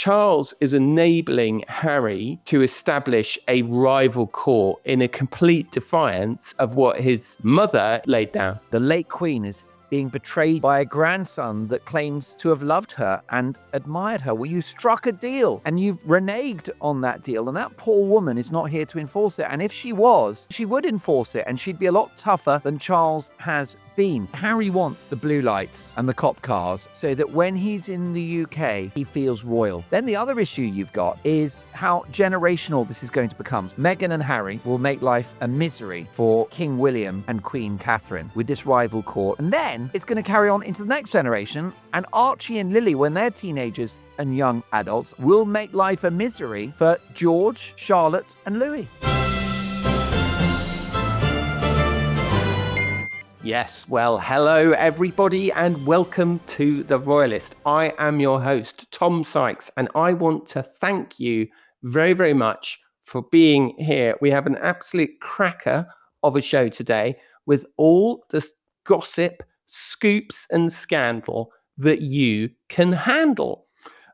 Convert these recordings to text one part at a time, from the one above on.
Charles is enabling Harry to establish a rival court in a complete defiance of what his mother laid down. The late Queen is being betrayed by a grandson that claims to have loved her and admired her. Well, you struck a deal and you've reneged on that deal, and that poor woman is not here to enforce it. And if she was, she would enforce it, and she'd be a lot tougher than Charles has been. Harry wants the blue lights and the cop cars so that when he's in the UK, he feels royal. Then the other issue you've got is how generational this is going to become. Meghan and Harry will make life a misery for King William and Queen Catherine with this rival court. And then it's going to carry on into the next generation, and Archie and Lily, when they're teenagers and young adults, will make life a misery for George, Charlotte and Louis. Yes, well, hello everybody and welcome to The Royalist. I am your host, Tom Sykes, and I want to thank you very, very much for being here. We have an absolute cracker of a show today with all the gossip, scoops and scandal that you can handle.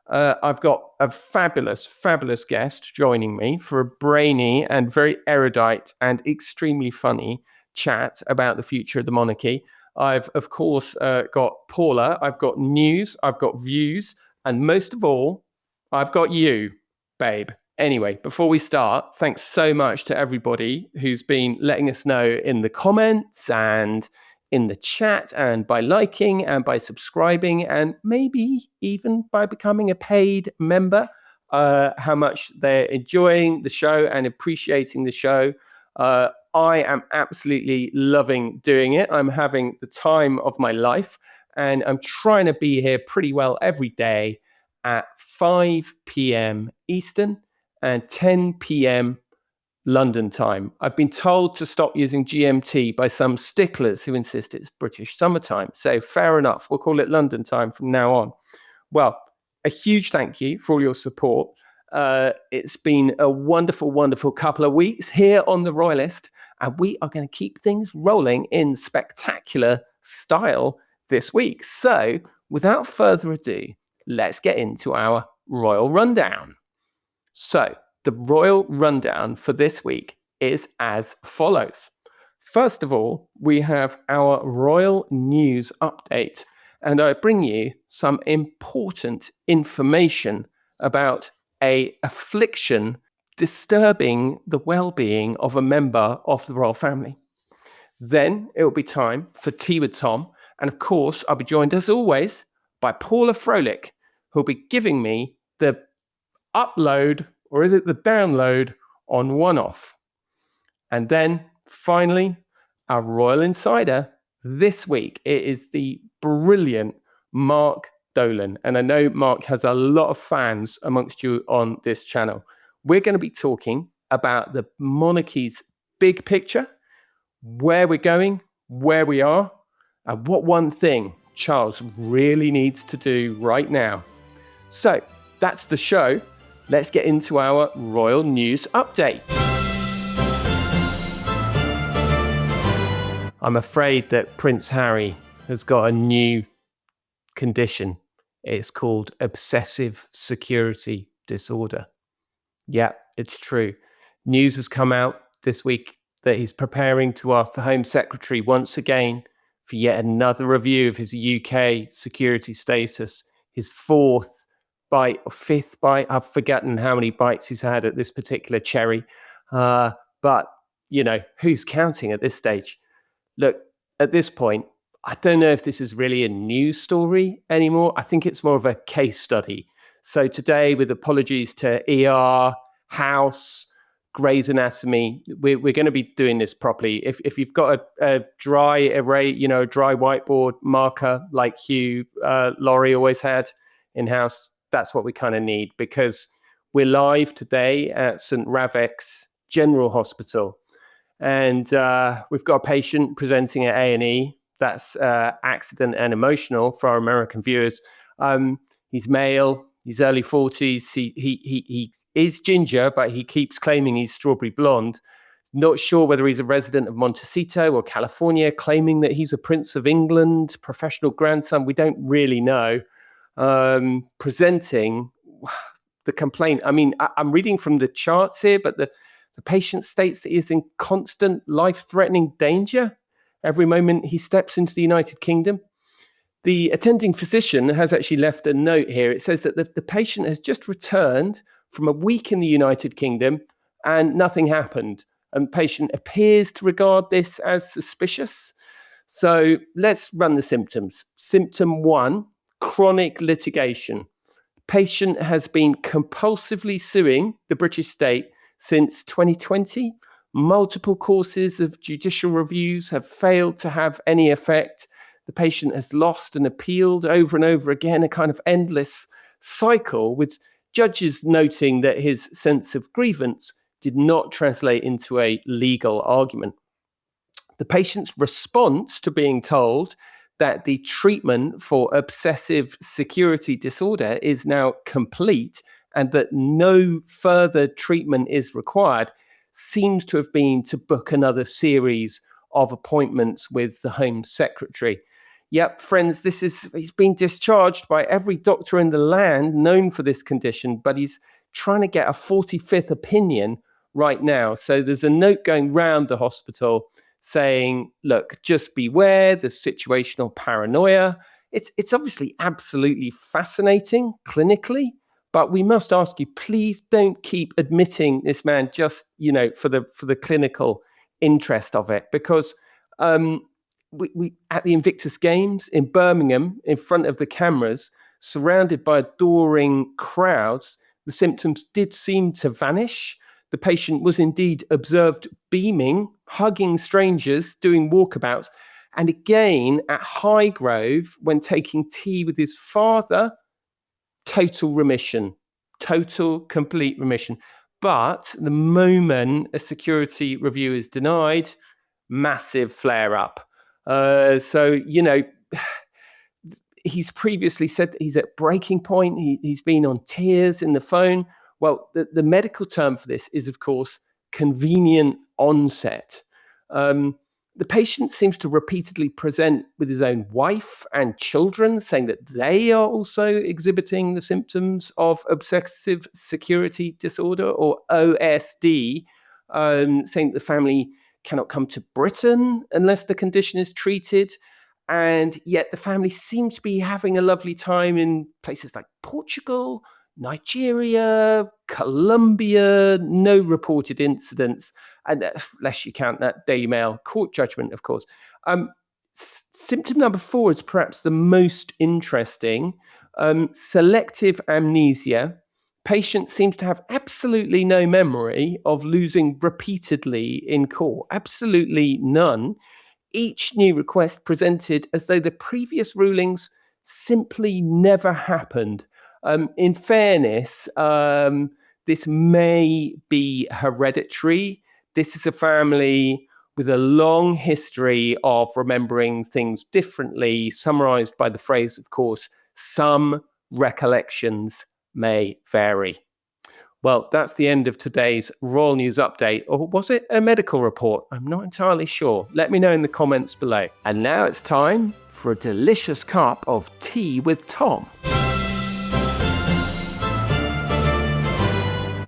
I've got a fabulous, fabulous guest joining me for a brainy and very erudite and extremely funny chat about the future of the monarchy. I've, of course, got Paula, I've got news, I've got views, and most of all, I've got you, babe. Anyway, before we start, thanks so much to everybody who's been letting us know in the comments and in the chat and by liking and by subscribing and maybe even by becoming a paid member, how much they're enjoying the show and appreciating the show. I am absolutely loving doing it. I'm having the time of my life, and I'm trying to be here pretty well every day at 5 p.m. Eastern and 10 p.m. London time. I've been told to stop using GMT by some sticklers who insist it's British summertime. So fair enough. We'll call it London time from now on. Well, a huge thank you for all your support. It's been a wonderful, wonderful couple of weeks here on The Royalist, and we are going to keep things rolling in spectacular style this week. So, without further ado, let's get into our Royal Rundown. So, the Royal Rundown for this week is as follows. First of all, we have our Royal News update, and I bring you some important information about an affliction disturbing the well-being of a member of the royal family. Then it will be time for Tea with Tom, and of course I'll be joined as always by Paula Froelich, who'll be giving me the upload, or is it the download, on OneOff. And then finally, our Royal Insider this week. It is the brilliant Mark Dolan, and I know Mark has a lot of fans amongst you on this channel. We're going to be talking about the monarchy's big picture, where we're going, where we are, and what one thing Charles really needs to do right now. So that's the show. Let's get into our Royal News update. I'm afraid that Prince Harry has got a new condition. It's called obsessive security disorder. Yeah, it's true. News has come out this week that he's preparing to ask the Home Secretary once again for yet another review of his UK security status, his fourth bite or fifth bite. I've forgotten how many bites he's had at this particular cherry. But, you know, who's counting at this stage? Look, at this point, I don't know if this is really a news story anymore. I think it's more of a case study. So today, with apologies to ER, House, Grey's Anatomy, we're going to be doing this properly. If you've got a dry array, you know, a dry whiteboard marker like Hugh Laurie always had in-house, that's what we kind of need, because we're live today at St. Ravek's General Hospital. And we've got a patient presenting at A&E. That's accident and emotional for our American viewers. He's male. He's early 40s. He is ginger, but he keeps claiming he's strawberry blonde. Not sure whether he's a resident of Montecito or California, claiming that he's a Prince of England, professional grandson. We don't really know. Presenting the complaint. I mean, I'm reading from the charts here, but the patient states that he is in constant life-threatening danger every moment he steps into the United Kingdom. The attending physician has actually left a note here. It says that the patient has just returned from a week in the United Kingdom and nothing happened. And the patient appears to regard this as suspicious. So let's run the symptoms. Symptom 1, chronic litigation. Patient has been compulsively suing the British state since 2020. Multiple courses of judicial reviews have failed to have any effect. The patient has lost and appealed over and over again, a kind of endless cycle, with judges noting that his sense of grievance did not translate into a legal argument. The patient's response to being told that the treatment for obsessive security disorder is now complete and that no further treatment is required seems to have been to book another series of appointments with the Home Secretary. Yep, friends, he's been discharged by every doctor in the land known for this condition, but he's trying to get a 45th opinion right now. So there's a note going round the hospital saying, look, just beware, there's situational paranoia. It's obviously absolutely fascinating clinically, but we must ask you, please don't keep admitting this man just, for the clinical interest of it, because we at the Invictus Games in Birmingham, in front of the cameras, surrounded by adoring crowds, the symptoms did seem to vanish. The patient was indeed observed beaming, hugging strangers, doing walkabouts. And again, at Highgrove, when taking tea with his father, total remission, total, complete remission. But the moment a security review is denied, massive flare up. He's previously said that he's at breaking point. He's been on tears in the phone. Well, the medical term for this is, of course, convenient onset. The patient seems to repeatedly present with his own wife and children, saying that they are also exhibiting the symptoms of obsessive security disorder, or OSD, saying that the family cannot come to Britain unless the condition is treated. And yet the family seems to be having a lovely time in places like Portugal, Nigeria, Colombia, no reported incidents, unless you count that Daily Mail court judgment, of course. Symptom number 4 is perhaps the most interesting. Selective amnesia. Patient seems to have absolutely no memory of losing repeatedly in court, absolutely none. Each new request presented as though the previous rulings simply never happened. In fairness, this may be hereditary. This is a family with a long history of remembering things differently, summarized by the phrase, of course, some recollections may vary. Well, that's the end of today's Royal News Update, or was it a medical report? I'm not entirely sure. Let me know in the comments below. And now it's time for a delicious cup of tea with Tom.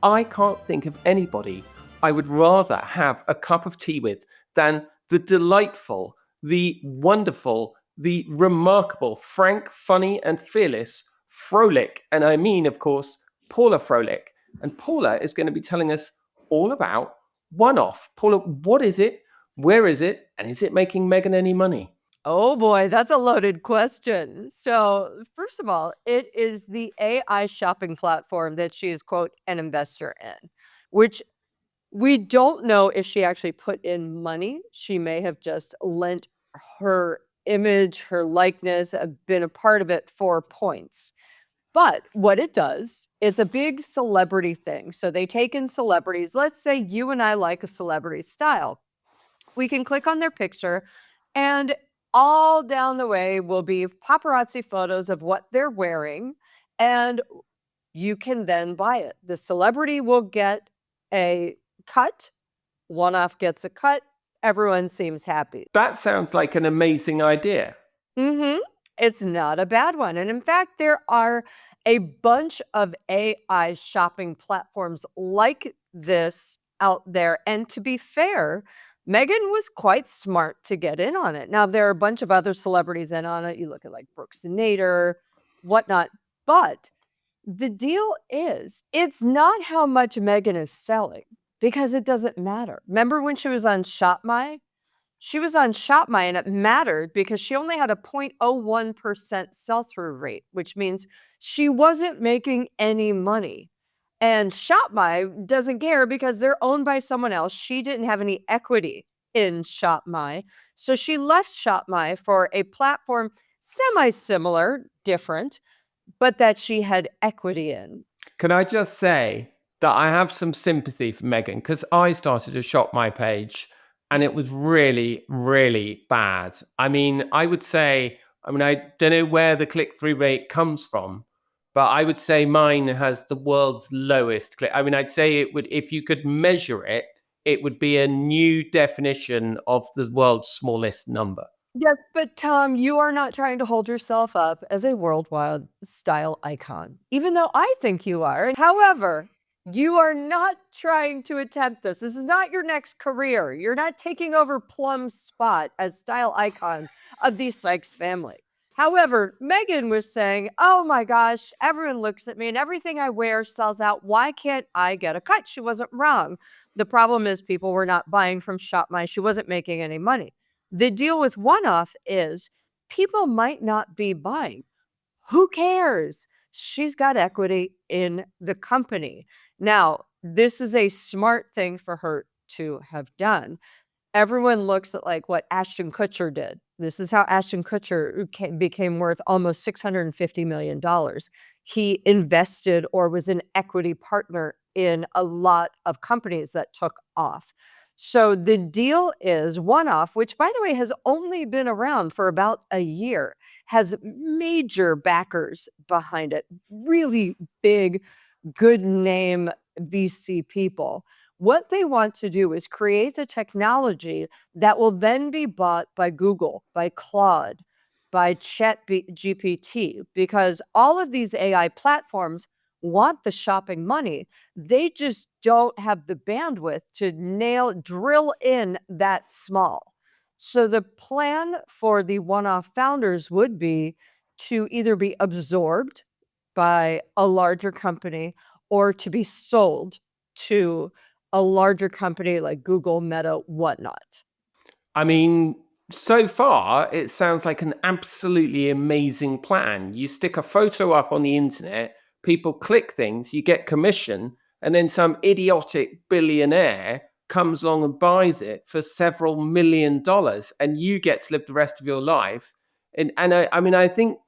I can't think of anybody I would rather have a cup of tea with than the delightful, the wonderful, the remarkable, frank, funny, and fearless Frolic. And I mean, of course, Paula Frolic. And Paula is going to be telling us all about OneOff. Paula, what is it? Where is it? And is it making Meghan any money? Oh boy, that's a loaded question. So, first of all, it is the AI shopping platform that she is, quote, an investor in, which we don't know if she actually put in money. She may have just lent her image, her likeness, been a part of it for points. But what it does, it's a big celebrity thing. So they take in celebrities. Let's say you and I like a celebrity style. We can click on their picture, and all down the way will be paparazzi photos of what they're wearing, and you can then buy it. The celebrity will get a cut. OneOff gets a cut. Everyone seems happy. That sounds like an amazing idea. Mm-hmm. It's not a bad one. And in fact, there are a bunch of AI shopping platforms like this out there. And to be fair, Meghan was quite smart to get in on it. Now, there are a bunch of other celebrities in on it. You look at like Brooks and Nader, whatnot. But the deal is, it's not how much Meghan is selling because it doesn't matter. Remember when she was on ShopMy? She was on ShopMy and it mattered because she only had a 0.01% sell-through rate, which means she wasn't making any money. And ShopMy doesn't care because they're owned by someone else. She didn't have any equity in ShopMy. So she left ShopMy for a platform semi-similar, different, but that she had equity in. Can I just say that I have some sympathy for Meghan because I started to shop my page and it was really, really bad. I mean, I don't know where the click-through rate comes from, but I would say mine has the world's lowest click. I mean, I'd say it would, if you could measure it, it would be a new definition of the world's smallest number. Yes, but Tom, you are not trying to hold yourself up as a worldwide style icon, even though I think you are. However, you are not trying to attempt this. This is not your next career. You're not taking over Plum's spot as style icon of the Sykes family. However, Meghan was saying, oh my gosh, everyone looks at me and everything I wear sells out. Why can't I get a cut? She wasn't wrong. The problem is people were not buying from ShopMy. She wasn't making any money. The deal with OneOff is people might not be buying. Who cares? She's got equity in the company. Now, this is a smart thing for her to have done. Everyone looks at like what Ashton Kutcher did. This is how Ashton Kutcher became worth almost $650 million. He invested or was an equity partner in a lot of companies that took off. So the deal is OneOff, which by the way has only been around for about a year, has major backers behind it, really big, good name VC people. What they want to do is create the technology that will then be bought by Google, by Claude, by ChatGPT, because all of these AI platforms want the shopping money. They just don't have the bandwidth to drill in that small. So the plan for the OneOff founders would be to either be absorbed by a larger company or to be sold to a larger company like Google, Meta, whatnot. I mean, so far, it sounds like an absolutely amazing plan. You stick a photo up on the internet, people click things, you get commission, and then some idiotic billionaire comes along and buys it for several $1 million, and you get to live the rest of your life. And I think,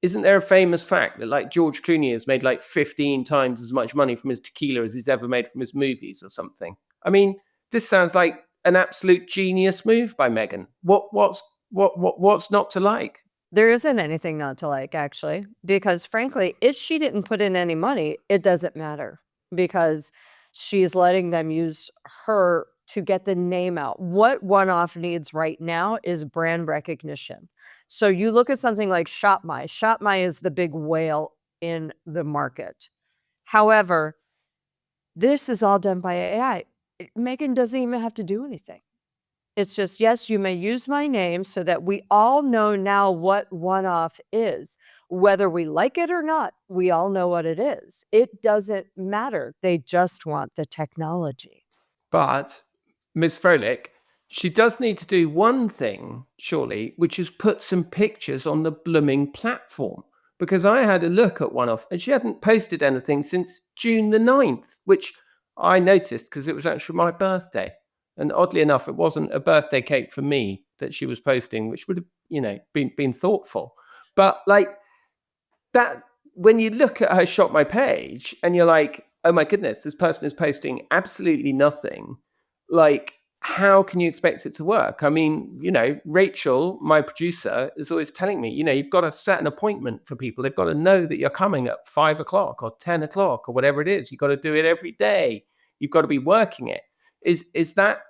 isn't there a famous fact that like George Clooney has made like 15 times as much money from his tequila as he's ever made from his movies or something? I mean, this sounds like an absolute genius move by Meghan. What's not to like? There isn't anything not to like, actually, because frankly, if she didn't put in any money, it doesn't matter because she's letting them use her to get the name out. What OneOff needs right now is brand recognition. So you look at something like ShopMy. ShopMy is the big whale in the market. However, this is all done by AI. Meghan doesn't even have to do anything. It's just, yes, you may use my name so that we all know now what OneOff is. Whether we like it or not, we all know what it is. It doesn't matter. They just want the technology. But Miss Froelich, she does need to do one thing, surely, which is put some pictures on the blooming platform. Because I had a look at OneOff and she hadn't posted anything since June the 9th, which I noticed because it was actually my birthday. And oddly enough, it wasn't a birthday cake for me that she was posting, which would have, been thoughtful. But like that, when you look at her Shop My Page and you're like, oh my goodness, this person is posting absolutely nothing. Like, how can you expect it to work? I mean, Rachel, my producer, is always telling me, you've got to set an appointment for people. They've got to know that you're coming at 5 o'clock or 10 o'clock or whatever it is. You've got to do it every day. You've got to be working it. Is that,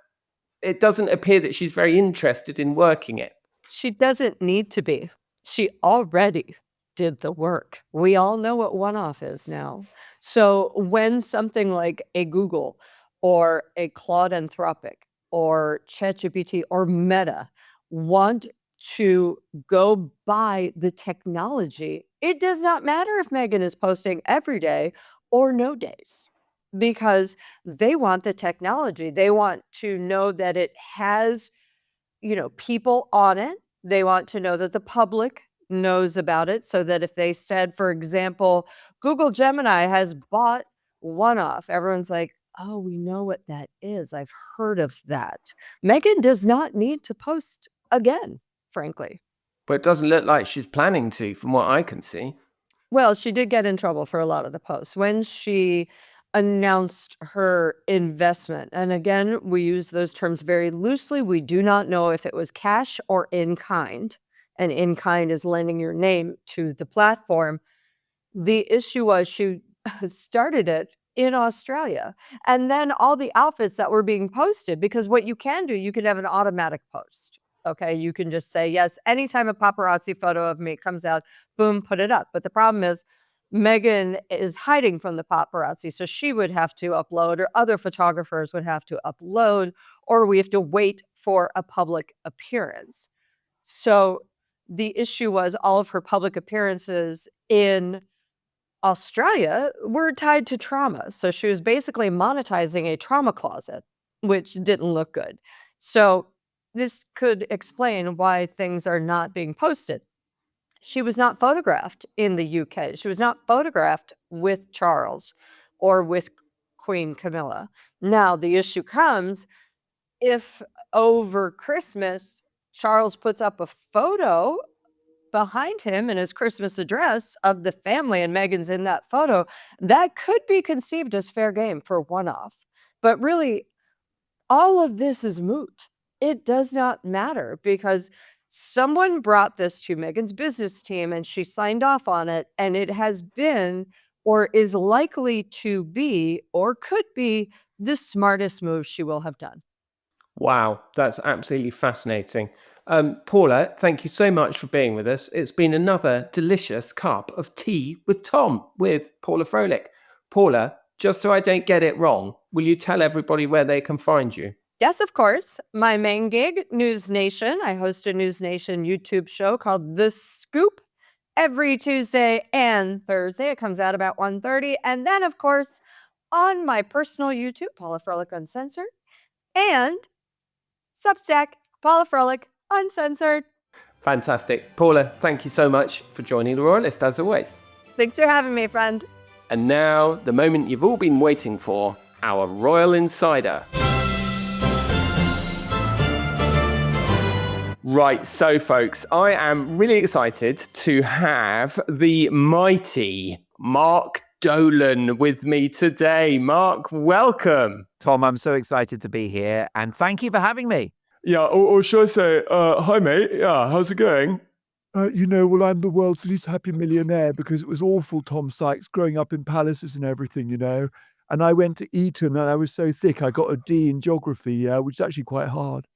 it doesn't appear that she's very interested in working it. She doesn't need to be. She already did the work. We all know what OneOff is now. So when something like a Google or a Claude Anthropic or ChatGPT or Meta want to go buy the technology, it does not matter if Meghan is posting every day or no days, because they want the technology. They want to know that it has, people on it. They want to know that the public knows about it, so that if they said, for example, Google Gemini has bought OneOff, everyone's like, oh, we know what that is. I've heard of that. Meghan does not need to post again, frankly. But it doesn't look like she's planning to, from what I can see. Well, she did get in trouble for a lot of the posts when she announced her investment. And again, we use those terms very loosely. We do not know if it was cash or in kind. And in kind is lending your name to the platform. The issue was she started it in Australia. And then all the outfits that were being posted, because what you can do, you can have an automatic post. Okay, you can just say, yes, anytime a paparazzi photo of me comes out, boom, put it up. But the problem is Meghan is hiding from the paparazzi. So she would have to upload, or other photographers would have to upload, or we have to wait for a public appearance. So the issue was all of her public appearances in Australia were tied to trauma. So she was basically monetizing a trauma closet, which didn't look good. So this could explain why things are not being posted. She was not photographed in the UK. She was not photographed with Charles or with Queen Camilla. Now, the issue comes if over Christmas, Charles puts up a photo behind him in his Christmas address of the family and Meghan's in that photo, that could be conceived as fair game for OneOff. But really, all of this is moot. It does not matter, because someone brought this to Meghan's business team and she signed off on it, and it has been, or is likely to be, or could be, the smartest move she will have done. Wow, that's absolutely fascinating. Paula, thank you so much for being with us. It's been another delicious cup of tea with Tom, with Paula Froelich. Paula, just so I don't get it wrong, will you tell everybody where they can find you? Yes, of course. My main gig, News Nation. I host a News Nation YouTube show called The Scoop every Tuesday and Thursday. It comes out about 1:30. And then, of course, on my personal YouTube, Paula Froelich Uncensored, and Substack, Paula Froelich Uncensored. Fantastic. Paula, thank you so much for joining The Royalist, as always. Thanks for having me, friend. And now, the moment you've all been waiting for, our Royal Insider. Right, so folks, I am really excited to have the mighty Mark Dolan with me today. Mark, welcome. Tom, I'm so excited to be here, and thank you for having me. Yeah, or should I say, hi mate, yeah, how's it going? Well, I'm the world's least happy millionaire because it was awful, Tom Sykes, growing up in palaces and everything, And I went to Eton and I was so thick, I got a D in geography, which is actually quite hard.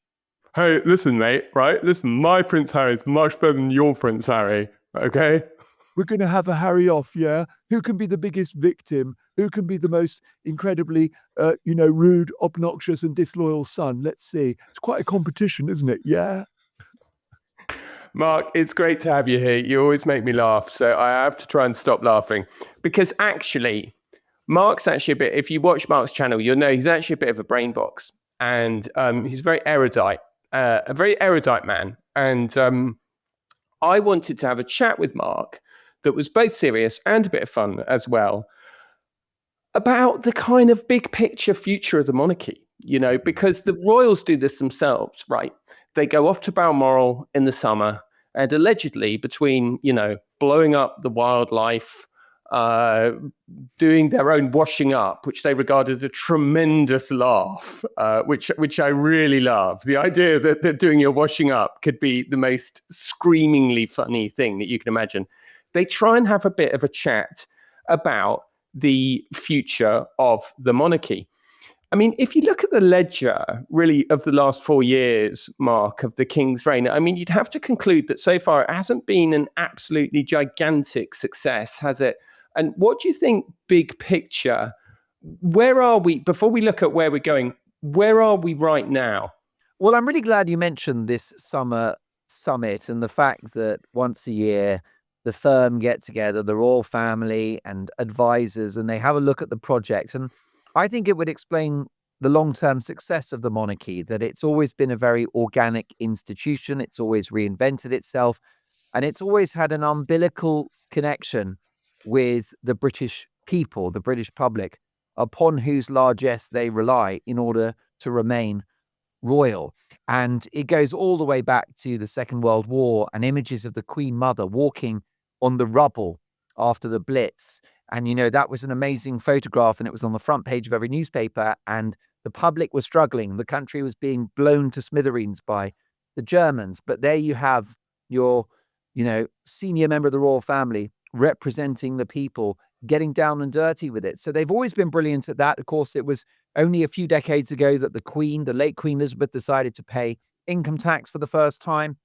Hey, listen, mate, right? Listen, my Prince Harry is much better than your Prince Harry, okay? We're going to have a Harry off, yeah? Who can be the biggest victim? Who can be the most incredibly, rude, obnoxious and disloyal son? Let's see. It's quite a competition, isn't it? Yeah? Mark, it's great to have you here. You always make me laugh, so I have to try and stop laughing. Because actually, Mark's actually a bit, if you watch Mark's channel, you'll know he's actually a bit of a brain box. And he's very erudite, a very erudite man. And I wanted to have a chat with Mark that was both serious and a bit of fun as well, about the kind of big picture future of the monarchy, because the royals do this themselves, right? They go off to Balmoral in the summer, and allegedly between, blowing up the wildlife, doing their own washing up, which they regard as a tremendous laugh, which I really love. The idea that doing your washing up could be the most screamingly funny thing that you can imagine. They try and have a bit of a chat about the future of the monarchy. I mean, if you look at the ledger, really, of the last 4 years, Mark, of the King's reign, I mean, you'd have to conclude that so far it hasn't been an absolutely gigantic success, has it? And what do you think, big picture, where are we, before we look at where we're going, where are we right now? Well, I'm really glad you mentioned this summer summit and the fact that once a year, the firm get together, the royal family and advisors, and they have a look at the project. And I think it would explain the long-term success of the monarchy, that it's always been a very organic institution. It's always reinvented itself, and it's always had an umbilical connection with the British people, the British public, upon whose largesse they rely in order to remain royal. And it goes all the way back to the Second World War and images of the Queen Mother walking on the rubble after the Blitz. And, you know, that was an amazing photograph, and it was on the front page of every newspaper, and the public was struggling. The country was being blown to smithereens by the Germans. But there you have your, you know, senior member of the royal family representing the people, getting down and dirty with it. So they've always been brilliant at that. Of course, it was only a few decades ago that the Queen, the late Queen Elizabeth, decided to pay income tax for the first time,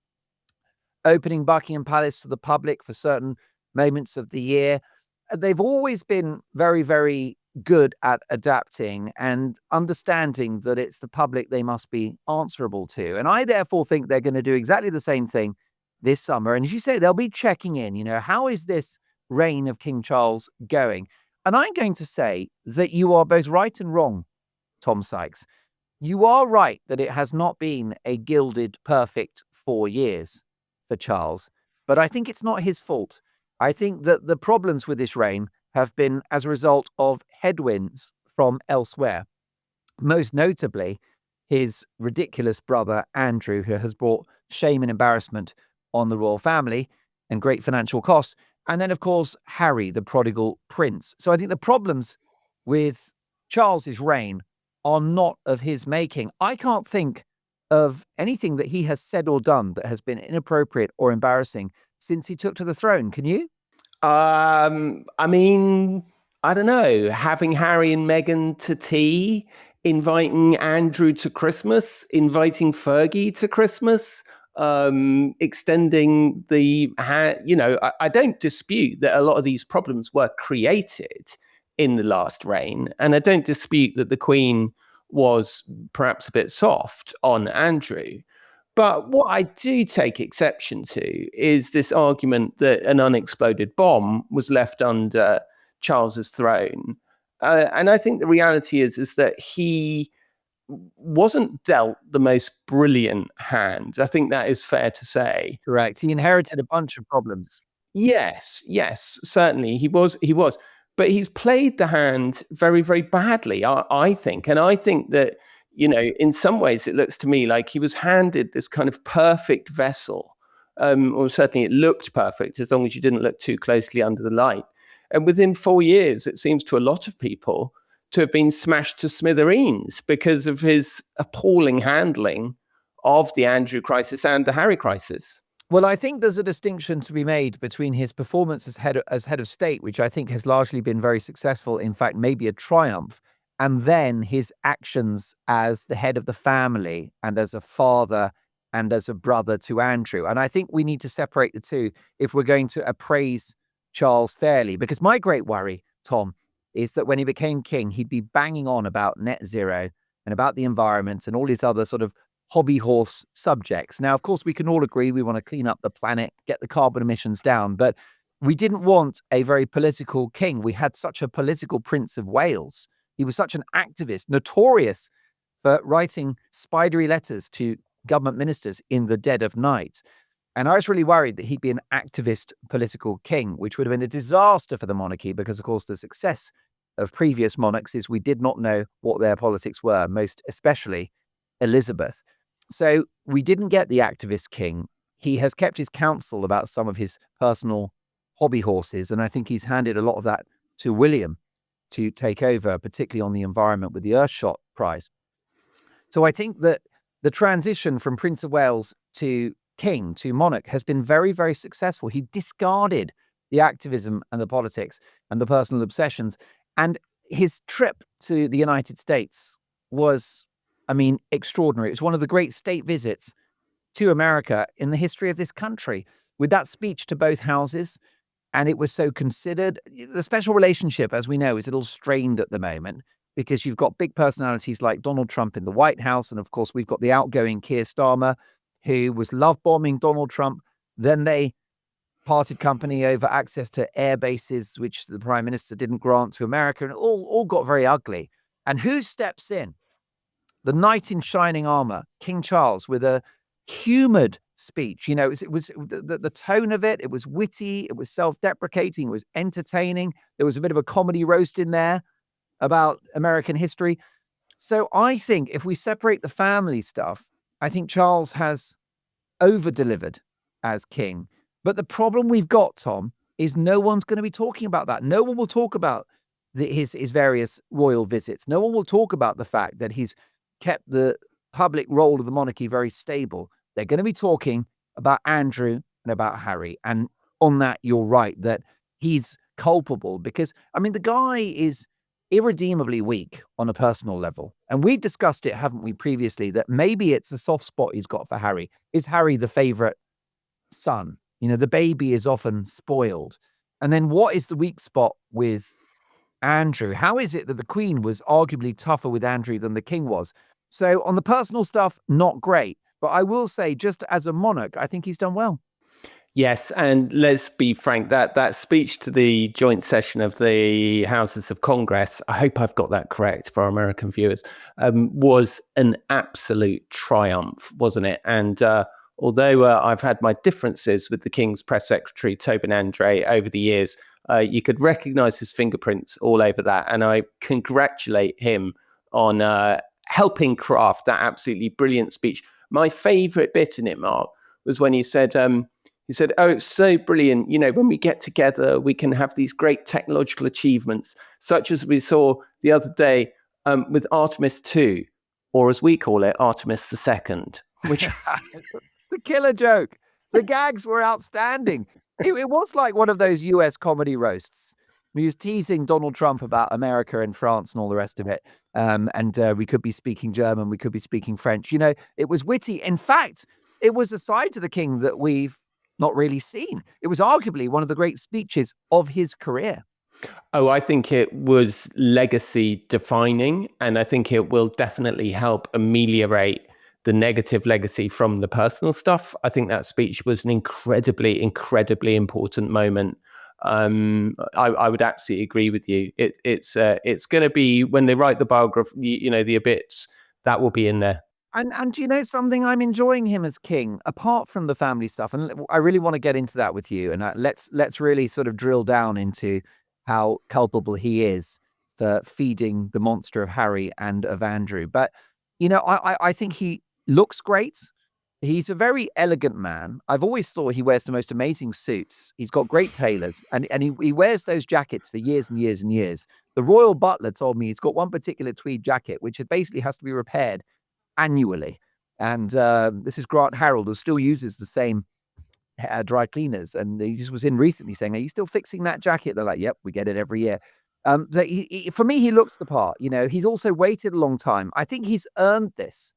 opening Buckingham Palace to the public for certain moments of the year. They've always been very, very good at adapting and understanding that it's the public they must be answerable to. And I therefore think they're going to do exactly the same thing this summer. And as you say, they'll be checking in, you know, how is this reign of King Charles going? And I'm going to say that you are both right and wrong, Tom Sykes. You are right that it has not been a gilded, perfect 4 years for Charles, but I think it's not his fault. I think that the problems with this reign have been as a result of headwinds from elsewhere, most notably his ridiculous brother, Andrew, who has brought shame and embarrassment on the royal family and great financial cost. And then, of course, Harry, the prodigal prince. So I think the problems with Charles's reign are not of his making. I can't think of anything that he has said or done that has been inappropriate or embarrassing since he took to the throne. Can you? I mean, I don't know, having Harry and Meghan to tea, inviting Andrew to Christmas, inviting Fergie to Christmas, extending the, you know, I don't dispute that a lot of these problems were created in the last reign. And I don't dispute that the Queen was perhaps a bit soft on Andrew. But what I do take exception to is this argument that an unexploded bomb was left under Charles's throne. And I think the reality is that he wasn't dealt the most brilliant hand. I think that is fair to say. Correct. He inherited a bunch of problems. Yes, certainly he was. But he's played the hand very, very badly, I think. And I think that, you know, in some ways, it looks to me like he was handed this kind of perfect vessel, or certainly it looked perfect as long as you didn't look too closely under the light. And within 4 years, it seems to a lot of people to have been smashed to smithereens because of his appalling handling of the Andrew crisis and the Harry crisis. Well, I think there's a distinction to be made between his performance as head of state, which I think has largely been very successful, in fact, maybe a triumph, and then his actions as the head of the family and as a father and as a brother to Andrew. And I think we need to separate the two if we're going to appraise Charles fairly, because my great worry, Tom, is that when he became king, he'd be banging on about net zero and about the environment and all these other sort of hobby horse subjects. Now, of course, we can all agree we want to clean up the planet, get the carbon emissions down, but we didn't want a very political king. We had such a political Prince of Wales. He was such an activist, notorious for writing spidery letters to government ministers in the dead of night. And I was really worried that he'd be an activist political king, which would have been a disaster for the monarchy because, of course, the success of previous monarchs is we did not know what their politics were, most especially Elizabeth. So we didn't get the activist king. He has kept his counsel about some of his personal hobby horses, and I think he's handed a lot of that to William to take over, particularly on the environment with the Earthshot Prize. So I think that the transition from Prince of Wales to king to monarch has been very, very successful. He discarded the activism and the politics and the personal obsessions. And his trip to the United States was, extraordinary. It was one of the great state visits to America in the history of this country, with that speech to both houses. And it was so considered. The special relationship, as we know, is a little strained at the moment because you've got big personalities like Donald Trump in the White House. And of course, we've got the outgoing Keir Starmer, who was love bombing Donald Trump. Then they parted company over access to air bases, which the prime minister didn't grant to America. And it all got very ugly. And who steps in? The knight in shining armor, King Charles, with a humored speech. It was the tone of it. It was witty. It was self-deprecating. It was entertaining. There was a bit of a comedy roast in there about American history. So I think if we separate the family stuff, I think Charles has over-delivered as king. But the problem we've got, Tom, is no one's going to be talking about that. No one will talk about his various royal visits. No one will talk about the fact that he's kept the public role of the monarchy very stable. They're going to be talking about Andrew and about Harry. And on that, you're right, that he's culpable because, the guy is irredeemably weak on a personal level. And we've discussed it, haven't we, previously, that maybe it's a soft spot he's got for Harry. Is Harry the favorite son? The baby is often spoiled. And then what is the weak spot with Andrew? How is it that the Queen was arguably tougher with Andrew than the King was? So on the personal stuff, not great. But I will say, just as a monarch, I think he's done well. Yes, and let's be frank, that speech to the joint session of the Houses of Congress, I hope I've got that correct for our American viewers, was an absolute triumph, wasn't it? And although I've had my differences with the King's press secretary, Tobin Andre, over the years, you could recognise his fingerprints all over that. And I congratulate him on helping craft that absolutely brilliant speech. My favourite bit in it, Mark, was when he said, oh, it's so brilliant. When we get together, we can have these great technological achievements, such as we saw the other day with Artemis 2, or as we call it, Artemis II, which the killer joke. The gags were outstanding. It was like one of those US comedy roasts. He was teasing Donald Trump about America and France and all the rest of it. And we could be speaking German, we could be speaking French. It was witty. In fact, it was a side to the King that we've not really seen. It was arguably one of the great speeches of his career. Oh, I think it was legacy defining, and I think it will definitely help ameliorate the negative legacy from the personal stuff. I think that speech was an incredibly, incredibly important moment. I would absolutely agree with you. It's going to be, when they write the biography, the obits, that will be in there. And do you know something? I'm enjoying him as king, apart from the family stuff. And I really want to get into that with you. And let's really sort of drill down into how culpable he is for feeding the monster of Harry and of Andrew. But, I think he looks great. He's a very elegant man. I've always thought he wears the most amazing suits. He's got great tailors, and he wears those jackets for years and years and years. The royal butler told me he's got one particular tweed jacket, which basically has to be repaired annually. And this is Grant Harold, who still uses the same dry cleaners. And he just was in recently saying, are you still fixing that jacket? They're like, yep, we get it every year. So for me, he looks the part. He's also waited a long time. I think he's earned this.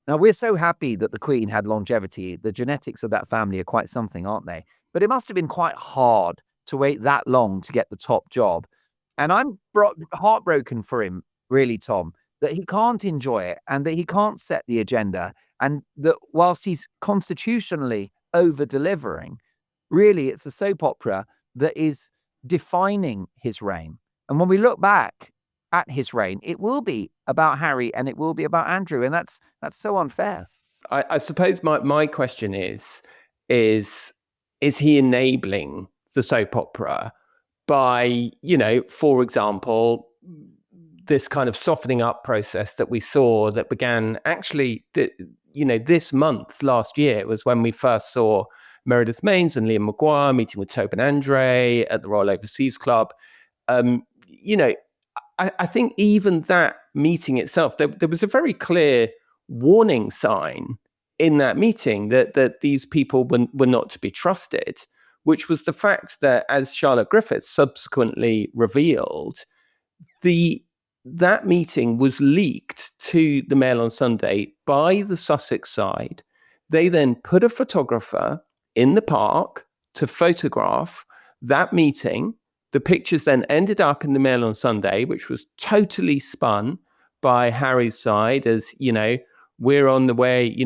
Now, we're so happy that the Queen had longevity. The genetics of that family are quite something, aren't they? But it must have been quite hard to wait that long to get the top job. And I'm heartbroken for him, really, Tom, that he can't enjoy it and that he can't set the agenda. And that whilst he's constitutionally over-delivering, really it's a soap opera that is defining his reign. And when we look back at his reign, it will be about Harry and it will be about Andrew. And that's so unfair. I suppose my question is he enabling the soap opera by, for example, this kind of softening up process that we saw that began actually, this month, last year, was when we first saw Meredith Maines and Liam Maguire meeting with Tobin Andre at the Royal Overseas Club. I think even that meeting itself, there was a very clear warning sign in that meeting that these people were not to be trusted, which was the fact that, as Charlotte Griffiths subsequently revealed, that meeting was leaked to the Mail on Sunday by the Sussex side. They then put a photographer in the park to photograph that meeting. The pictures then ended up in the Mail on Sunday, which was totally spun by Harry's side as, we're on the way,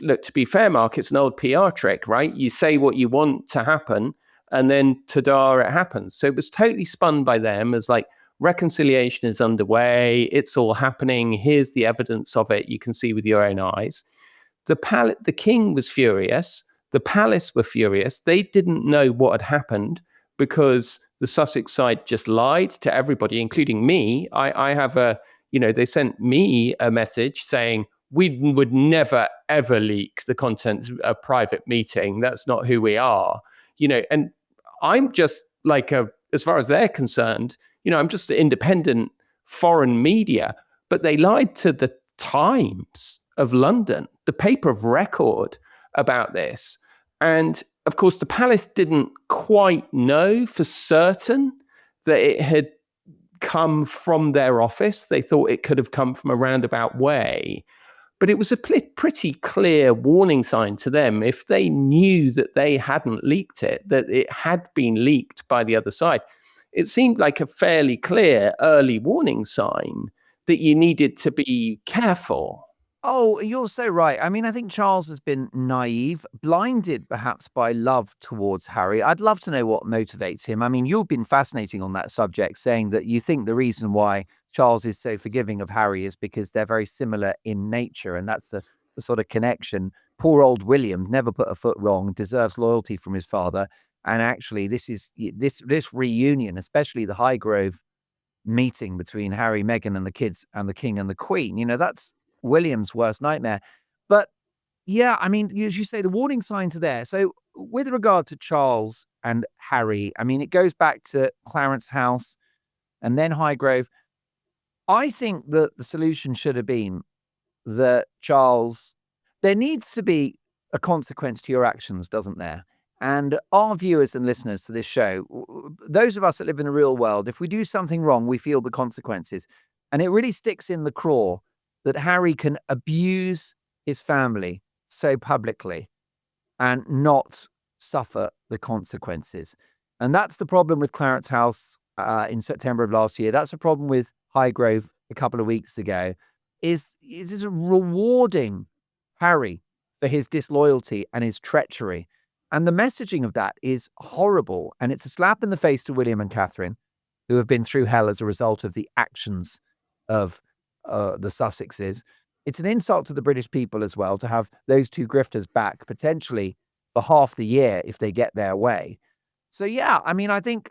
look, to be fair, Mark, it's an old PR trick, right? You say what you want to happen and then ta-da, it happens. So it was totally spun by them as like, reconciliation is underway. It's all happening. Here's the evidence of it. You can see with your own eyes. The king was furious. The palace were furious. They didn't know what had happened because the Sussex side just lied to everybody, including me. I have they sent me a message saying, we would never, ever leak the contents of a private meeting. That's not who we are. And I'm just like, as far as they're concerned, I'm just an independent foreign media. But they lied to the Times of London, the paper of record, about this. And of course, the palace didn't quite know for certain that it had come from their office. They thought it could have come from a roundabout way. But it was a pretty clear warning sign to them if they knew that they hadn't leaked it, that it had been leaked by the other side. It seemed like a fairly clear early warning sign that you needed to be careful. Oh, you're so right. I mean, I think Charles has been naive, blinded perhaps by love towards Harry. I'd love to know what motivates him. I mean, you've been fascinating on that subject, saying that you think the reason why Charles is so forgiving of Harry is because they're very similar in nature. And that's the sort of connection. Poor old William never put a foot wrong, deserves loyalty from his father. And actually, this reunion, especially the Highgrove meeting between Harry, Meghan and the kids and the king and the queen, that's William's worst nightmare. But yeah, I mean, as you say, the warning signs are there. So with regard to Charles and Harry, I mean, it goes back to Clarence House and then Highgrove. I think that the solution should have been that Charles, there needs to be a consequence to your actions, doesn't there? And our viewers and listeners to this show, those of us that live in the real world, if we do something wrong, we feel the consequences. And it really sticks in the craw that Harry can abuse his family so publicly and not suffer the consequences. And that's the problem with Clarence House in September of last year. That's a problem with Highgrove a couple of weeks ago, is rewarding Harry for his disloyalty and his treachery. And the messaging of that is horrible. And it's a slap in the face to William and Catherine, who have been through hell as a result of the actions of the Sussexes. It's an insult to the British people as well to have those two grifters back potentially for half the year if they get their way. So yeah, I mean, I think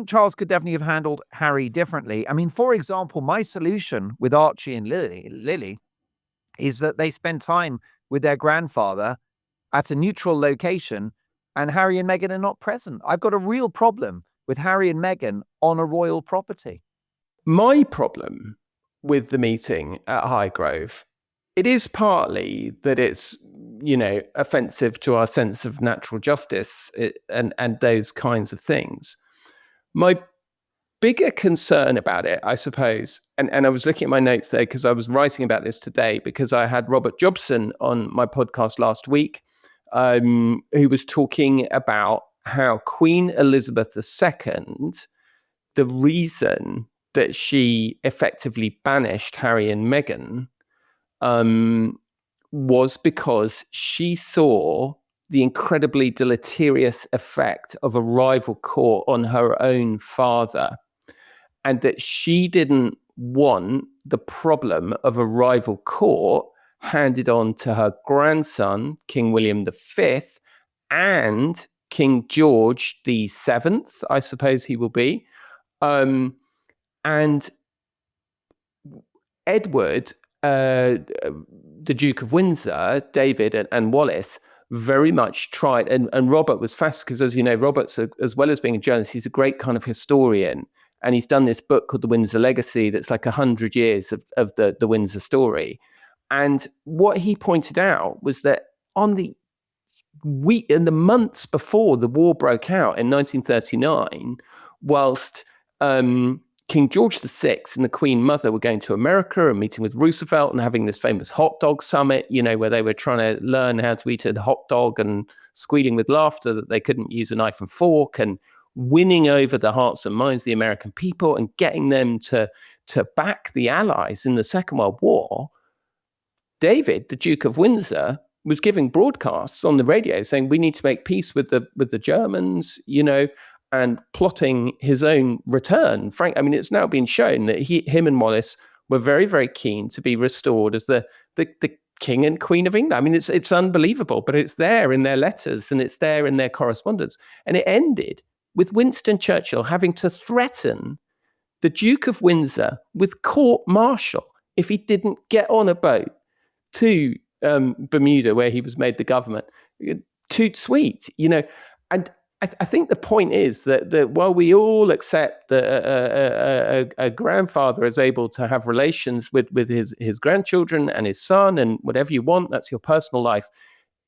Charles could definitely have handled Harry differently. I mean, for example, my solution with Archie and Lily is that they spend time with their grandfather at a neutral location and Harry and Meghan are not present. I've got a real problem with Harry and Meghan on a royal property. My problem with the meeting at Highgrove, it is partly that it's, offensive to our sense of natural justice and those kinds of things. My bigger concern about it, I suppose, and I was looking at my notes there because I was writing about this today because I had Robert Jobson on my podcast last week, who was talking about how Queen Elizabeth II, the reason that she effectively banished Harry and Meghan was because she saw the incredibly deleterious effect of a rival court on her own father, and that she didn't want the problem of a rival court handed on to her grandson, King William V, and King George VII, I suppose he will be. And Edward, the Duke of Windsor, David and Wallis, very much tried, and Robert was fascinated because, as you know, Robert's, as well as being a journalist, he's a great kind of historian. And he's done this book called The Windsor Legacy that's like 100 years of the Windsor story. And what he pointed out was that in the months before the war broke out in 1939, whilst King George VI and the Queen Mother were going to America and meeting with Roosevelt and having this famous hot dog summit, where they were trying to learn how to eat a hot dog and squealing with laughter that they couldn't use a knife and fork, and winning over the hearts and minds of the American people and getting them to back the Allies in the Second World War. David, the Duke of Windsor, was giving broadcasts on the radio saying we need to make peace with the Germans, and plotting his own return. It's now been shown that him and Wallace were very, very keen to be restored as the King and Queen of England. It's unbelievable, but it's there in their letters and it's there in their correspondence. And it ended with Winston Churchill having to threaten the Duke of Windsor with court-martial if he didn't get on a boat to Bermuda, where he was made the government. Too sweet, and I think the point is that while we all accept that a grandfather is able to have relations with his grandchildren and his son and whatever you want, that's your personal life.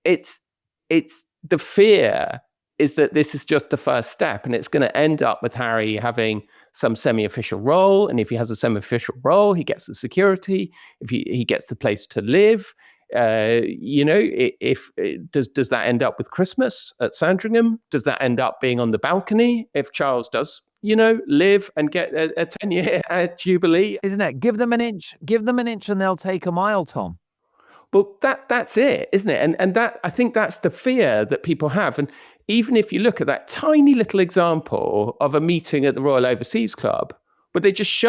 It's the fear is that this is just the first step, and it's going to end up with Harry having some semi-official role. And if he has a semi-official role, he gets the security. If he gets the place to live. If does that end up with Christmas at Sandringham? Does that end up being on the balcony if Charles does, live and get a 10-year jubilee? Isn't it? Give them an inch and they'll take a mile, Tom. Well, that's it, isn't it? And that, I think that's the fear that people have. And even if you look at that tiny little example of a meeting at the Royal Overseas Club, but they just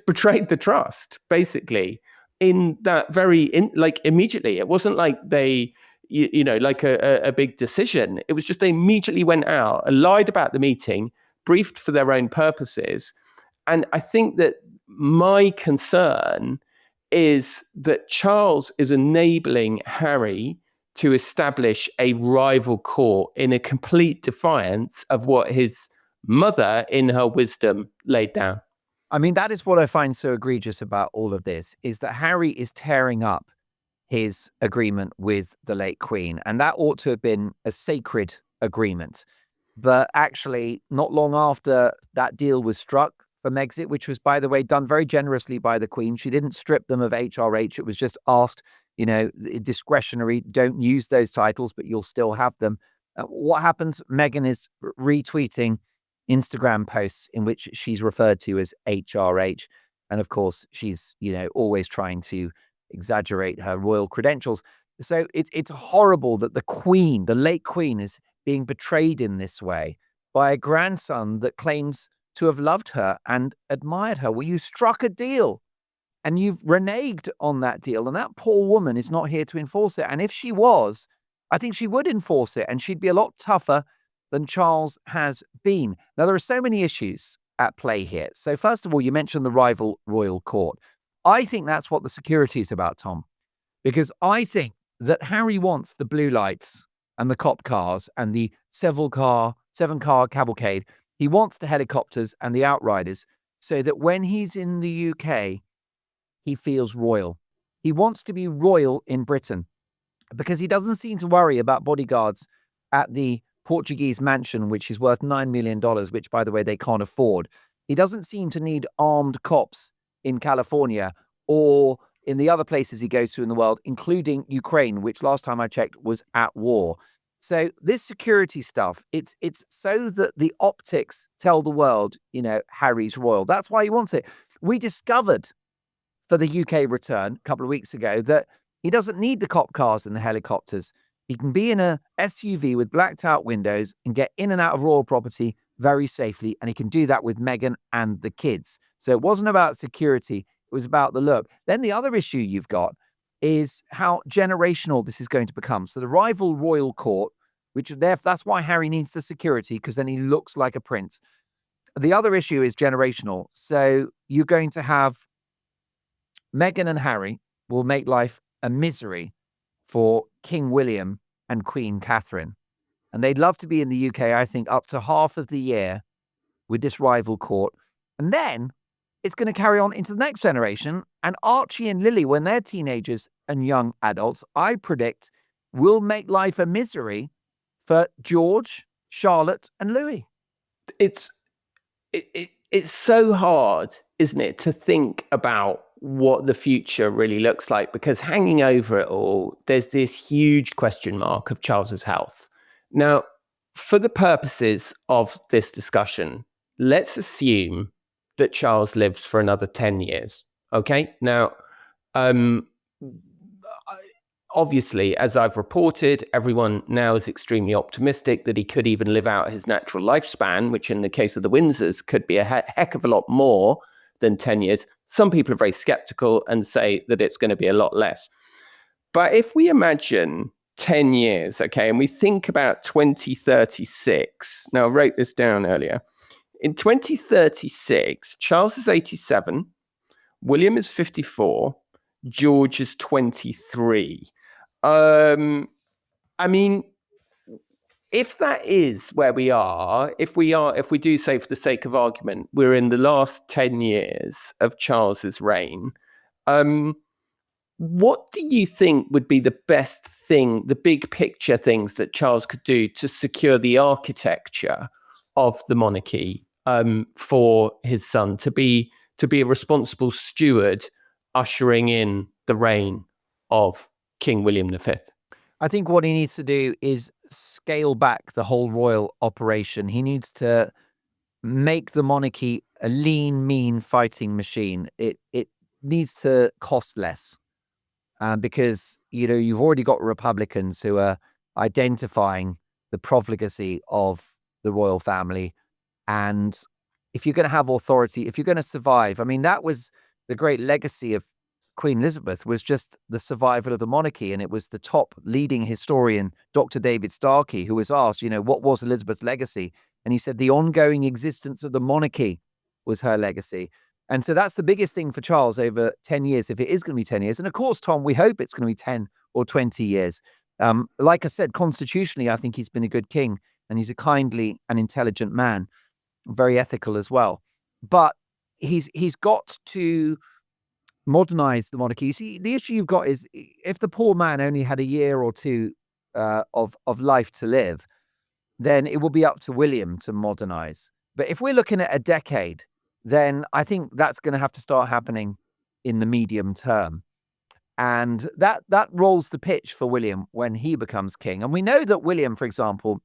betrayed the trust, basically. In that immediately, it wasn't like they, like a big decision. It was just they immediately went out and lied about the meeting, briefed for their own purposes. And I think that my concern is that Charles is enabling Harry to establish a rival court in a complete defiance of what his mother, in her wisdom, laid down. That is what I find so egregious about all of this, is that Harry is tearing up his agreement with the late Queen. And that ought to have been a sacred agreement. But actually, not long after that deal was struck for Megxit, which was, by the way, done very generously by the Queen. She didn't strip them of HRH. It was just asked, discretionary, don't use those titles, but you'll still have them. What happens? Meghan is retweeting Instagram posts in which she's referred to as HRH. And of course, she's, always trying to exaggerate her royal credentials. So it's horrible that the Queen, the late Queen, is being betrayed in this way by a grandson that claims to have loved her and admired her. Well, you struck a deal and you've reneged on that deal. And that poor woman is not here to enforce it. And if she was, I think she would enforce it, and she'd be a lot tougher than Charles has been. Now, there are so many issues at play here. So first of all, you mentioned the rival royal court. I think that's what the security is about, Tom, because I think that Harry wants the blue lights and the cop cars and the seven-car cavalcade. He wants the helicopters and the outriders so that when he's in the UK, he feels royal. He wants to be royal in Britain because he doesn't seem to worry about bodyguards at the Portuguese mansion, which is worth $9 million, which, by the way, they can't afford. He doesn't seem to need armed cops in California or in the other places he goes to in the world, including Ukraine, which last time I checked was at war. So this security stuff, it's so that the optics tell the world, Harry's royal. That's why he wants it. We discovered for the UK return a couple of weeks ago that he doesn't need the cop cars and the helicopters. He can be in a SUV with blacked out windows and get in and out of royal property very safely. And he can do that with Meghan and the kids. So it wasn't about security. It was about the look. Then the other issue you've got is how generational this is going to become. So the rival royal court, that's why Harry needs the security, because then he looks like a prince. The other issue is generational. So you're going to have Meghan and Harry will make life a misery for King William and Queen Catherine. And they'd love to be in the UK, I think, up to half of the year with this rival court. And then it's going to carry on into the next generation. And Archie and Lily, when they're teenagers and young adults, I predict will make life a misery for George, Charlotte, and Louis. it's so hard, isn't it, to think about what the future really looks like, because hanging over it all, there's this huge question mark of Charles's health. Now, for the purposes of this discussion, let's assume that Charles lives for another 10 years. Okay. Now, obviously, as I've reported, everyone now is extremely optimistic that he could even live out his natural lifespan, which in the case of the Windsors could be a heck of a lot more than 10 years. Some people are very skeptical and say that it's going to be a lot less. But if we imagine 10 years, okay, and we think about 2036, now I wrote this down earlier. In 2036, Charles is 87, William is 54, George is 23. I mean, if that is where we are, if we do say, for the sake of argument, we're in the last 10 years of Charles's reign, what do you think would be the best thing, the big picture things that Charles could do to secure the architecture of the monarchy for his son to be a responsible steward ushering in the reign of King William V? I think what he needs to do is scale back the whole royal operation. He needs to make the monarchy a lean, mean fighting machine. It needs to cost less because, you've already got Republicans who are identifying the profligacy of the royal family. And if you're going to have authority, if you're going to survive, I mean, that was the great legacy of Queen Elizabeth, was just the survival of the monarchy. And it was the top leading historian, Dr. David Starkey, who was asked, what was Elizabeth's legacy? And he said the ongoing existence of the monarchy was her legacy. And so that's the biggest thing for Charles over 10 years, if it is going to be 10 years. And of course, Tom, we hope it's going to be 10 or 20 years. Like I said, constitutionally, I think he's been a good king, and he's a kindly and intelligent man, very ethical as well. But he's got to modernize the monarchy. You see, the issue you've got is if the poor man only had a year or two of life to live, then it will be up to William to modernize. But if we're looking at a decade, then I think that's going to have to start happening in the medium term. And that rolls the pitch for William when he becomes king. And we know that William, for example,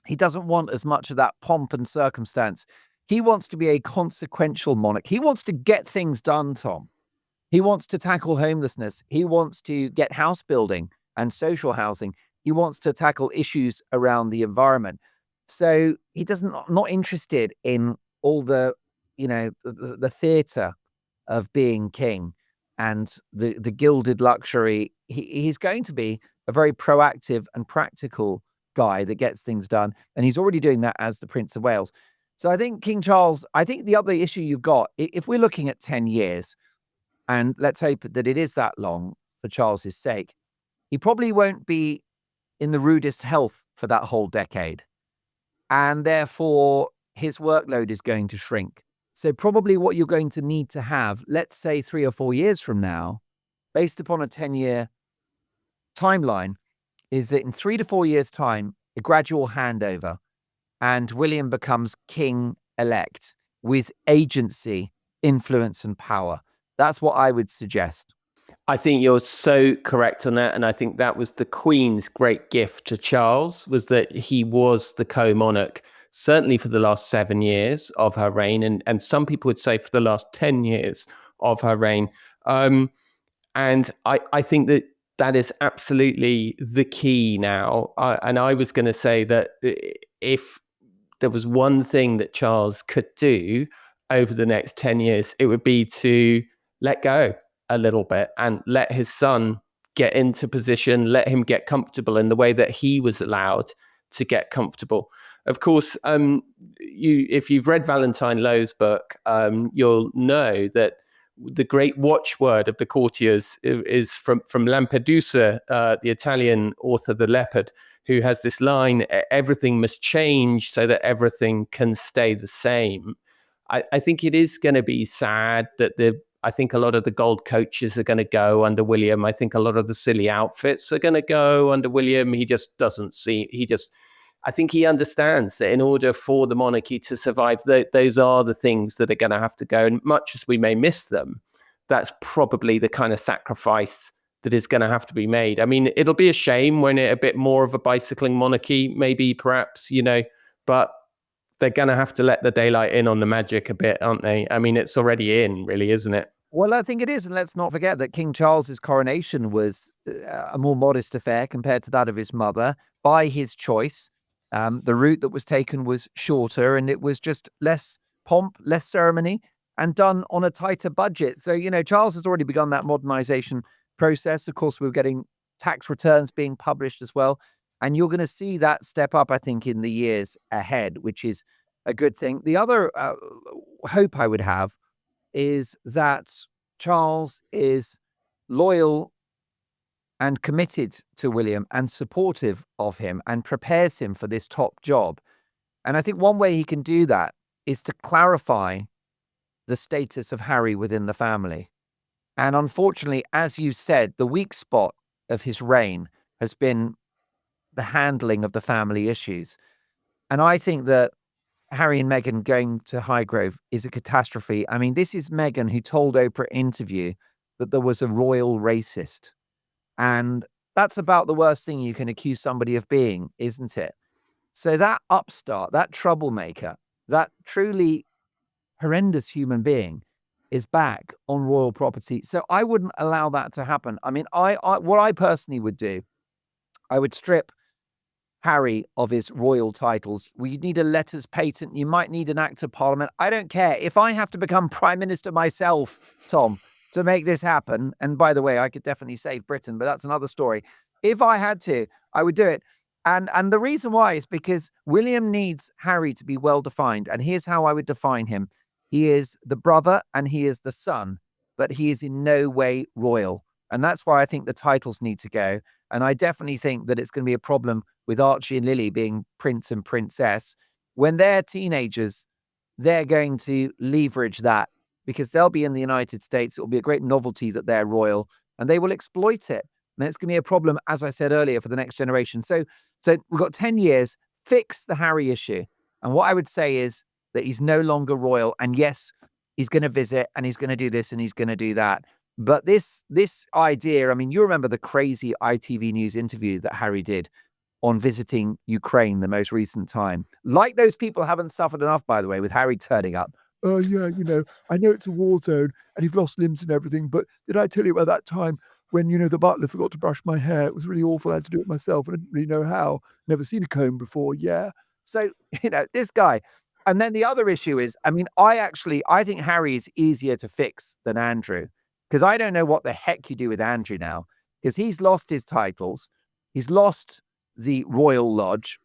he doesn't want as much of that pomp and circumstance. He wants to be a consequential monarch. He wants to get things done, Tom. He wants to tackle homelessness. He wants to get house building and social housing. He wants to tackle issues around the environment. So he not interested in all the theater of being king and the gilded luxury. He's going to be a very proactive and practical guy that gets things done. And he's already doing that as the Prince of Wales. So I think King Charles, I think the other issue you've got, if we're looking at 10 years, and let's hope that it is that long for Charles's sake, he probably won't be in the rudest health for that whole decade. And therefore, his workload is going to shrink. So probably what you're going to need to have, let's say 3 or 4 years from now, based upon a 10-year timeline, is that in 3 to 4 years' time, a gradual handover, and William becomes king-elect with agency, influence, and power. That's what I would suggest. I think you're so correct on that. And I think that was the Queen's great gift to Charles, was that he was the co-monarch, certainly for the last 7 years of her reign. And some people would say for the last 10 years of her reign. And I think that is absolutely the key now. And I was going to say that if there was one thing that Charles could do over the next 10 years, it would be to let go a little bit and let his son get into position, let him get comfortable in the way that he was allowed to get comfortable. Of course, if you've read Valentine Lowe's book, you'll know that the great watchword of the courtiers is from Lampedusa, the Italian author, The Leopard, who has this line, everything must change so that everything can stay the same. I think it is going to be sad that I think a lot of the gold coaches are going to go under William. I think a lot of the silly outfits are going to go under William. He just doesn't see, I think he understands that in order for the monarchy to survive, those are the things that are going to have to go. And much as we may miss them, that's probably the kind of sacrifice that is going to have to be made. I mean, it'll be a shame when it's a bit more of a bicycling monarchy, maybe, perhaps, but they're going to have to let the daylight in on the magic a bit, aren't they? I mean, it's already in, really, isn't it? Well, I think it is. And let's not forget that King Charles's coronation was a more modest affair compared to that of his mother by his choice. The route that was taken was shorter and it was just less pomp, less ceremony, and done on a tighter budget. So, Charles has already begun that modernization process. Of course, we're getting tax returns being published as well. And you're going to see that step up, I think, in the years ahead, which is a good thing. The other hope I would have is that Charles is loyal and committed to William and supportive of him and prepares him for this top job. And I think one way he can do that is to clarify the status of Harry within the family. And unfortunately, as you said, the weak spot of his reign has been the handling of the family issues. And I think that Harry and Meghan going to Highgrove is a catastrophe. I mean, this is Meghan who told Oprah interview that there was a royal racist. And that's about the worst thing you can accuse somebody of being, isn't it? So that upstart, that troublemaker, that truly horrendous human being is back on royal property. So I wouldn't allow that to happen. I mean, what I personally would do, I would strip Harry of his royal titles. You need a letters patent. You might need an act of parliament. I don't care. If I have to become prime minister myself, Tom, to make this happen, and by the way, I could definitely save Britain, but that's another story. If I had to, I would do it. And the reason why is because William needs Harry to be well defined. And here's how I would define him. He is the brother and he is the son, but he is in no way royal. And that's why I think the titles need to go. And I definitely think that it's going to be a problem with Archie and Lily being prince and princess. When they're teenagers, they're going to leverage that because they'll be in the United States. It will be a great novelty that they're royal and they will exploit it. And it's going to be a problem, as I said earlier, for the next generation. So we've got 10 years, fix the Harry issue. And what I would say is that he's no longer royal. And yes, he's going to visit and he's going to do this and he's going to do that. But this idea, I mean, you remember the crazy ITV News interview that Harry did on visiting Ukraine the most recent time. Like those people haven't suffered enough, by the way, with Harry turning up. Oh, yeah, I know it's a war zone and you've lost limbs and everything, but did I tell you about that time when, the butler forgot to brush my hair? It was really awful. I had to do it myself and I didn't really know how. Never seen a comb before, yeah. So, this guy. And then the other issue is, I mean, I think Harry is easier to fix than Andrew, because I don't know what the heck you do with Andrew now, because he's lost his titles. He's lost the Royal Lodge.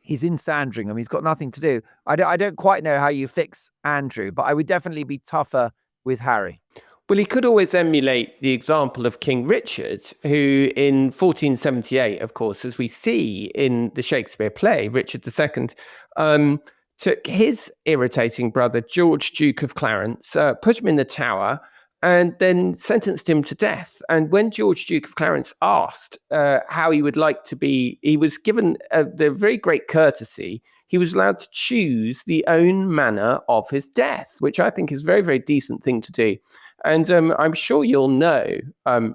He's in Sandringham. He's got nothing to do. I don't quite know how you fix Andrew, but I would definitely be tougher with Harry. Well, he could always emulate the example of King Richard, who in 1478, of course, as we see in the Shakespeare play, Richard II, took his irritating brother, George, Duke of Clarence, put him in the Tower, and then sentenced him to death. And when George, Duke of Clarence asked how he would like to be, he was given the very great courtesy. He was allowed to choose the own manner of his death, which I think is a very, very decent thing to do. And I'm sure you'll know,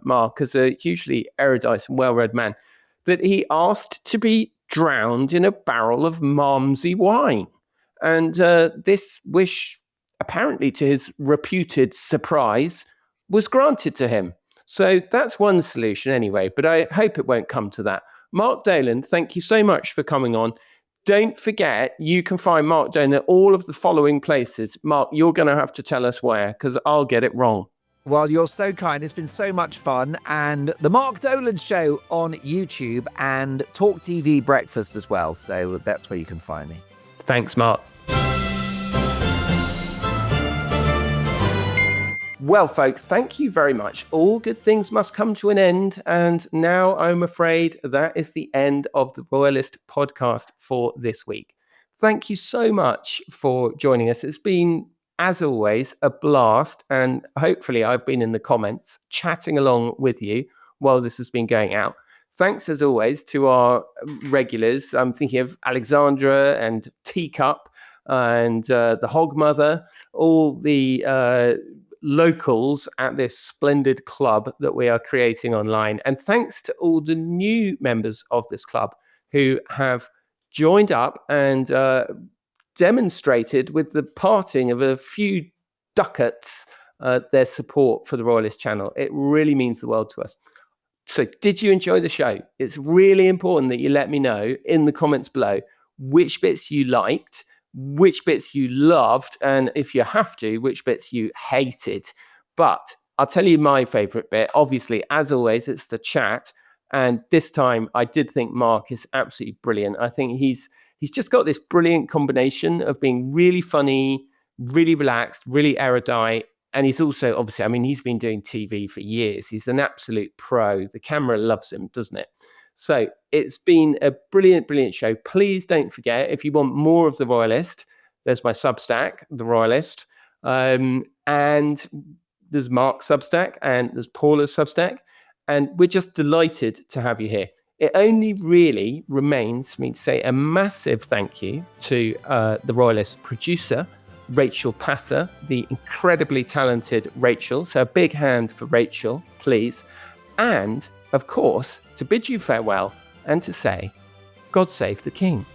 Mark, as a hugely erudite and well-read man, that he asked to be drowned in a barrel of Malmsey wine. And this wish, apparently to his reputed surprise, was granted to him. So that's one solution anyway, but I hope it won't come to that. Mark Dolan, thank you so much for coming on. Don't forget, you can find Mark Dolan at all of the following places. Mark, you're going to have to tell us where, because I'll get it wrong. Well, you're so kind. It's been so much fun. And the Mark Dolan Show on YouTube and Talk TV Breakfast as well. So that's where you can find me. Thanks, Mark. Well, folks, thank you very much. All good things must come to an end. And now I'm afraid that is the end of the Royalist podcast for this week. Thank you so much for joining us. It's been, as always, a blast. And hopefully I've been in the comments chatting along with you while this has been going out. Thanks, as always, to our regulars. I'm thinking of Alexandra and Teacup and the Hog Mother, all the locals at this splendid club that we are creating online. And thanks to all the new members of this club who have joined up and demonstrated with the parting of a few ducats their support for the Royalist channel. It really means the world to us. So did you enjoy the show? It's really important that you let me know in the comments below which bits you liked, which bits you loved, and if you have to, which bits you hated. But I'll tell you my favorite bit. Obviously, as always, it's the chat. And this time I did think Mark is absolutely brilliant. I think he's just got this brilliant combination of being really funny, really relaxed, really erudite. And he's also, obviously, I mean, he's been doing TV for years. He's an absolute pro. The camera loves him, doesn't it? So it's been a brilliant, brilliant show. Please don't forget, if you want more of The Royalist, there's my Substack, The Royalist. And there's Mark's Substack and there's Paula's Substack. And we're just delighted to have you here. It only really remains for me to say a massive thank you to The Royalist producer, Rachel Passer, the incredibly talented Rachel. So a big hand for Rachel, please. And, of course, to bid you farewell and to say, God save the King.